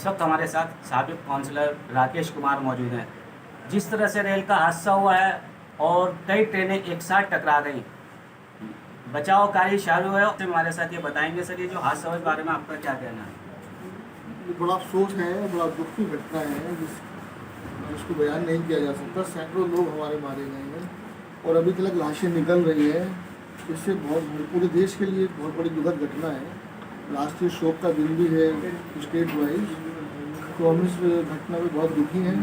इस वक्त हमारे साथ साबिक काउंसलर राकेश कुमार मौजूद हैं। जिस तरह से रेल का हादसा हुआ है और कई ट्रेनें एक साथ टकरा गई, बचाव कार्य चालू है। हमारे साथ ये बताएंगे सर, ये जो हादसा हुआ इस बारे में आपका क्या कहना है? ये बड़ा अफसोस है, बड़ा दुख की घटना है जिसको बयान नहीं किया जा सकता। सैकड़ों लोग हमारे मारे गए हैं और अभी तक लाशें निकल रही हैं। इससे पूरे देश के लिए बहुत बड़ी दुखद घटना है। राष्ट्रीय शोक का दिन भी है स्टेट वाइज, तो हम इस घटना में बहुत दुखी हैं।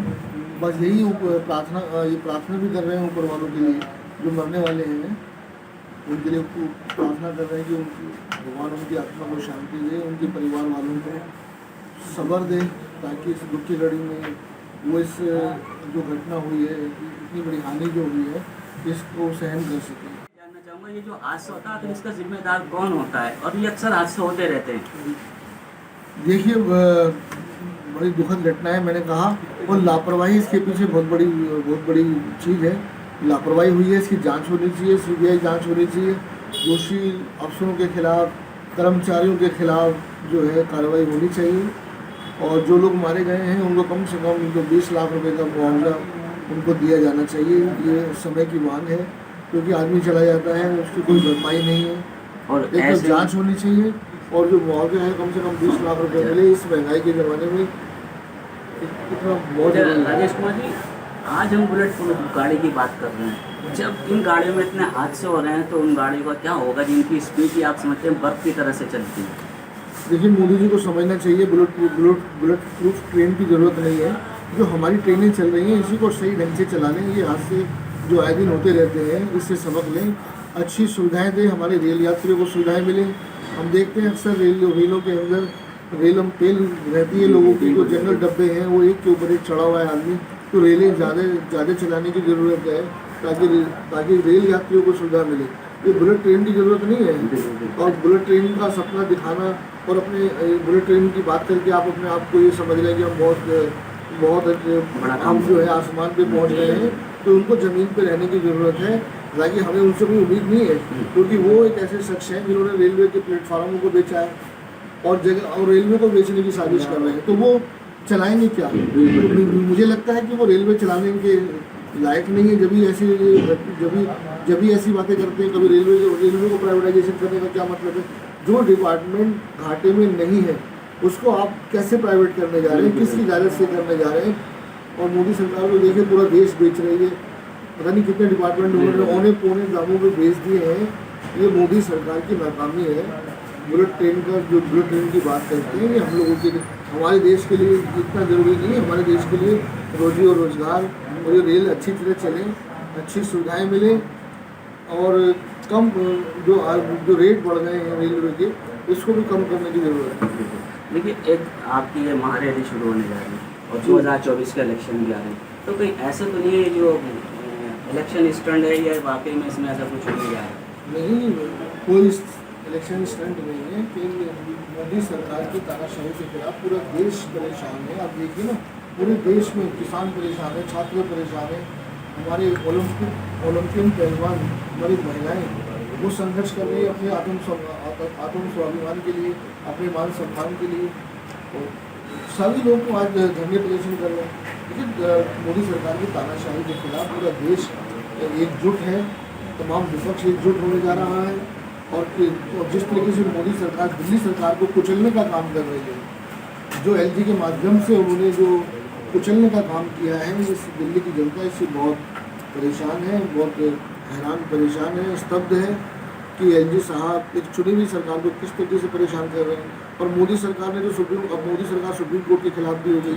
बस यही प्रार्थना भी कर रहे हैं ऊपर वालों के लिए, जो मरने वाले हैं उनके लिए प्रार्थना कर रहे हैं कि भगवान उनकी आत्मा को शांति दे, उनके परिवार वालों को सब्र दे, ताकि इस दुख की घड़ी में वो इस जो घटना हुई है, इतनी बड़ी हानि जो हुई है, इसको सहन कर सकें। जानना चाहूँगा, ये जो हादसा होता है तो इसका जिम्मेदार कौन होता है, और ये अक्सर हादसे होते रहते हैं? देखिए, बड़ी दुखद घटना है, मैंने कहा, और लापरवाही इसके पीछे बहुत बड़ी चीज़ है। लापरवाही हुई है, इसकी जांच होनी चाहिए, सीबीआई जांच होनी चाहिए। दोषी अफसरों के खिलाफ, कर्मचारियों के खिलाफ जो है कार्रवाई होनी चाहिए। और जो लोग मारे गए हैं उनको कम से कम उनको 20 लाख रुपए का मुआवजा उनको दिया जाना चाहिए। ये समय की मांग है, क्योंकि आदमी चला जाता है, उसकी कोई भरपाई नहीं है। और एक जाँच होनी चाहिए, और जो मुआवजा है कम से कम 20 लाख रुपए मिले। इस महंगाई के ज़माने में इतना बहुत। राजेश कुमार जी, आज हम बुलेट प्रूफ गाड़ी की बात कर रहे हैं। जब इन गाड़ियों में इतने हादसे हो रहे हैं तो उन गाड़ियों का क्या होगा जिनकी स्पीड भी आप समझते हैं बर्फ की तरह से चलती है? देखिए, मोदी जी को समझना चाहिए बुलेट प्रूफ ट्रेन की ज़रूरत नहीं है। जो हमारी ट्रेनें चल रही हैं इसी को सही ढंग से चला लें। ये हादसे जो आए दिन होते रहते हैं, इससे सबक लें, अच्छी सुविधाएं दें, हमारे रेल यात्रियों को सुविधाएं मिलें। हम देखते हैं अक्सर रेलों के अंदर पेल रहती है लोगों की। जो जनरल डब्बे हैं वो एक के ऊपर एक चढ़ा हुआ है आदमी, तो रेलें ज़्यादा चलाने की ज़रूरत है, ताकि रेल यात्रियों को सुविधा मिले। ये बुलेट ट्रेन की ज़रूरत नहीं है। और बुलेट ट्रेन का सपना दिखाना और अपने बुलेट ट्रेन की बात करके आप अपने आप को ये समझ रहे हैं कि हम बहुत हम जो है आसमान पे पहुंच गए हैं, तो उनको ज़मीन पे रहने की ज़रूरत है। हालांकि हमें उनसे कोई उम्मीद नहीं है, क्योंकि वो एक ऐसे शख्स हैं जिन्होंने रेलवे के प्लेटफार्मों को बेचा है और रेलवे को बेचने की साजिश कर रहे हैं। तो वो चलाएंगे क्या? तो मुझे लगता है कि वो रेलवे चलाने के लायक नहीं है। जब भी ऐसी बातें करते हैं, कभी रेलवे को प्राइवेटाइजेशन करने का क्या मतलब है? जो डिपार्टमेंट घाटे में नहीं है उसको आप कैसे प्राइवेट करने जा रहे हैं, किसकी इजाज़त से करने जा रहे हैं? और मोदी सरकार को देखिए, पूरा देश बेच रही है। पता नहीं कितने डिपार्टमेंट उन्होंने औने पौने दामों पे बेच दिए हैं। ये मोदी सरकार की नाकामी है। बुलेट ट्रेन की बात करते हैं, ये हम लोगों के लिए, हमारे देश के लिए इतना ज़रूरी नहीं है। हमारे देश के लिए रोजी और रोज़गार, और ये रेल अच्छी तरह चले, अच्छी सुविधाएं मिलें, और कम जो रेट बढ़ गए हैं रेलवे के, इसको भी कम करने की ज़रूरत है। देखिए, एक आपकी ये महारैली शुरू होने जा रही है और 2024 का इलेक्शन भी आ रहे हैं, तो कहीं ऐसा तो नहीं है जो इलेक्शन स्टंट है, या वाकई में इसमें ऐसा कुछ होने जा रहा है? नहीं, कोई इलेक्शन स्टंट नहीं है कि मोदी सरकार की तानाशाही के खिलाफ पूरा देश परेशान है। आप देखिए ना, पूरे देश में किसान परेशान है, छात्र परेशान है, हमारे ओलंपियन पहलवान, हमारी महिलाएं, वो संघर्ष कर रही है अपने आत्म स्वाभिमान के लिए, अपने मान सम्मान के लिए। और सभी लोग को आज धरने प्रदर्शन कर रहे हैं। लेकिन मोदी सरकार की तानाशाही के खिलाफ पूरा देश एकजुट है, तमाम विपक्ष एकजुट होने जा रहा है। और जिस तरीके से मोदी सरकार दिल्ली सरकार को कुचलने का काम कर रही है, जो एलजी के माध्यम से उन्होंने जो कुचलने का काम किया है, इस दिल्ली की जनता इससे बहुत परेशान है, बहुत हैरान परेशान है, स्तब्ध है कि एलजी साहब एक चुनी हुई सरकार को किस तरीके से परेशान कर रहे हैं। और मोदी सरकार ने जो मोदी सरकार सुप्रीम कोर्ट के खिलाफ भी होगी।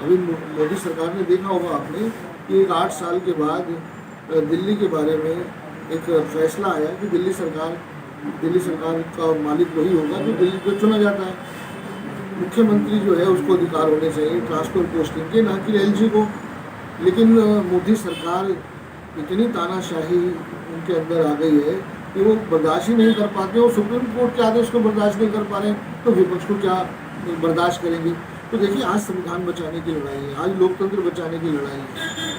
अभी मोदी सरकार ने देखा होगा आपने कि 8 साल के बाद दिल्ली के बारे में एक फैसला आया कि दिल्ली सरकार का मालिक वही होगा जो दिल्ली को चुना जाता है। मुख्यमंत्री जो है उसको अधिकार होने चाहिए ट्रांसफर पोस्टिंग के, ना कि एलजी को। लेकिन मोदी सरकार इतनी तानाशाही उनके अंदर आ गई है कि वो बर्दाश्त ही नहीं कर पाते। और सुप्रीम कोर्ट के आदेश को बर्दाश्त नहीं कर पा रहे हैं, तो विपक्ष को क्या बर्दाश्त करेंगे? तो देखिए, आज संविधान बचाने की लड़ाई है, आज लोकतंत्र बचाने की लड़ाई है।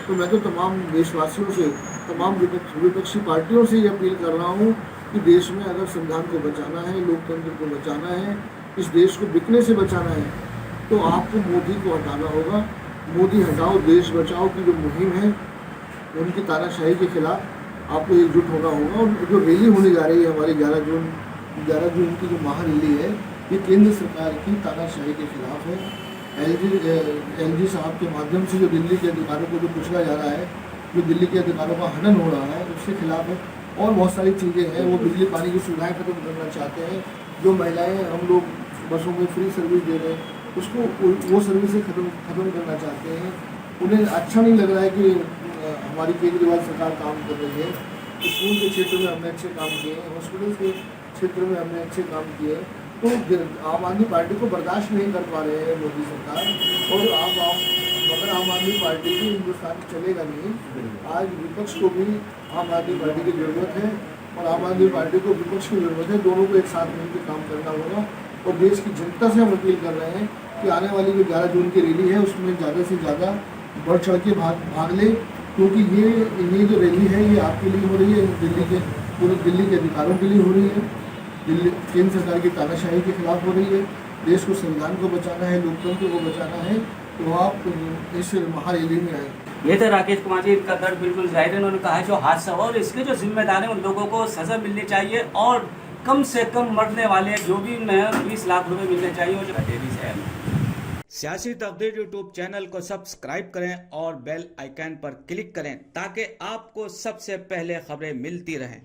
तो मैं तो तमाम देशवासियों से, तमाम विपक्षी पार्टियों से ये अपील कर रहा हूँ कि देश में अगर संविधान को बचाना है, लोकतंत्र को बचाना है, इस देश को बिकने से बचाना है, तो आपको मोदी को हटाना होगा। मोदी हटाओ देश बचाओ की जो मुहिम है उनकी तानाशाही के खिलाफ आपको एकजुट होना होगा। और जो रैली होने जा रही है हमारी 11 जून की जो महारैली है, ये केंद्र सरकार की तानाशाही के खिलाफ है। एलजी साहब के माध्यम से जो दिल्ली के अधिकारों को जो कुचला जा रहा है, जो दिल्ली के अधिकारों का हनन हो रहा है, उसके खिलाफ है। और बहुत सारी चीज़ें हैं, वो बिजली पानी की सुविधाएं खत्म करना चाहते हैं। जो महिलाएं हम लोग बसों में फ्री सर्विस दे रहे हैं, उसको वो सर्विसें खत्म करना चाहते हैं। उन्हें अच्छा नहीं लग रहा है कि हमारी केजरीवाल सरकार काम कर रही है। स्कूल के क्षेत्र में हमने अच्छे काम किए हैं, हॉस्पिटल के क्षेत्र में हमने अच्छे काम किए हैं। तो आम आदमी पार्टी को बर्दाश्त नहीं कर पा रहे हैं मोदी सरकार। और मगर आम आदमी पार्टी की हिंदुस्तान चलेगा नहीं। आज विपक्ष को भी आम आदमी पार्टी की ज़रूरत है और आम आदमी पार्टी को विपक्ष की ज़रूरत है। दोनों को एक साथ मिलकर काम करना होगा। और देश की जनता से हम अपील कर रहे हैं कि आने वाली जो 11 जून की रैली है उसमें ज़्यादा से ज़्यादा बढ़ चढ़ के भाग ले, क्योंकि ये जो रैली है ये आपके लिए हो रही है, पूरे दिल्ली के अधिकारों के लिए हो रही है, दिल्ली केंद्र सरकार की तानाशाही के खिलाफ हो रही है। देश को संविधान को बचाना है, लोकतंत्र को बचाना है। तो आप इस महारैली में आए। ये थे राकेश कुमार जी, इनका दर्द बिल्कुल जाहिर है। उन्होंने कहा है जो हादसा हुआ और इसके जो जिम्मेदार हैं उन लोगों को सजा मिलनी चाहिए और कम से कम मरने वाले जो भी उन्हें 20 लाख रुपए मिलने चाहिए। और देवी से सियासी तकदीर यूट्यूब चैनल को सब्सक्राइब करें और बेल आइकन पर क्लिक करें ताकि आपको सबसे पहले खबरें मिलती रहें।